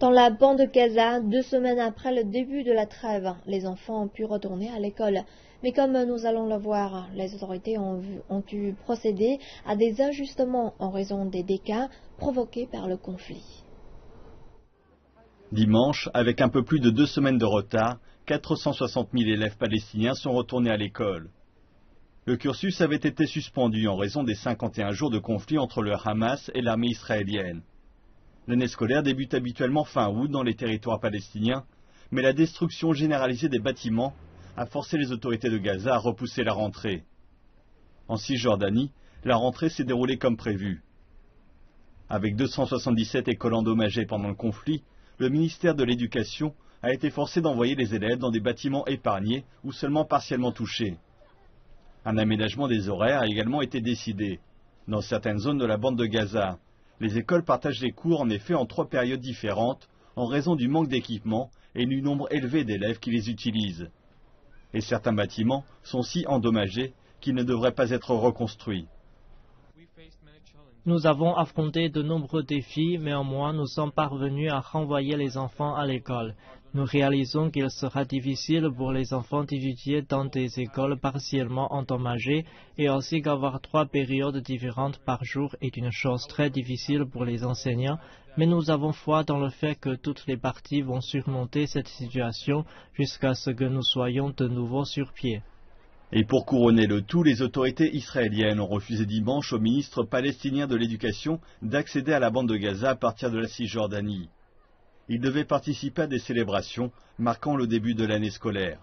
Dans la bande de Gaza, 2 semaines après le début de la trêve, les enfants ont pu retourner à l'école. Mais comme nous allons le voir, les autorités ont dû procéder à des ajustements en raison des dégâts provoqués par le conflit. Dimanche, avec un peu plus de 2 semaines de retard, 460 000 élèves palestiniens sont retournés à l'école. Le cursus avait été suspendu en raison des 51 jours de conflit entre le Hamas et l'armée israélienne. L'année scolaire débute habituellement fin août dans les territoires palestiniens, mais la destruction généralisée des bâtiments a forcé les autorités de Gaza à repousser la rentrée. En Cisjordanie, la rentrée s'est déroulée comme prévu. Avec 277 écoles endommagées pendant le conflit, le ministère de l'Éducation a été forcé d'envoyer les élèves dans des bâtiments épargnés ou seulement partiellement touchés. Un aménagement des horaires a également été décidé. Dans certaines zones de la bande de Gaza, les écoles partagent les cours en effet en 3 périodes différentes en raison du manque d'équipement et du nombre élevé d'élèves qui les utilisent. Et certains bâtiments sont si endommagés qu'ils ne devraient pas être reconstruits. Nous avons affronté de nombreux défis, mais au moins nous sommes parvenus à renvoyer les enfants à l'école. Nous réalisons qu'il sera difficile pour les enfants d'étudier dans des écoles partiellement endommagées et aussi qu'avoir 3 périodes différentes par jour est une chose très difficile pour les enseignants, mais nous avons foi dans le fait que toutes les parties vont surmonter cette situation jusqu'à ce que nous soyons de nouveau sur pied. Et pour couronner le tout, les autorités israéliennes ont refusé dimanche au ministre palestinien de l'Éducation d'accéder à la bande de Gaza à partir de la Cisjordanie. Il devait participer à des célébrations marquant le début de l'année scolaire.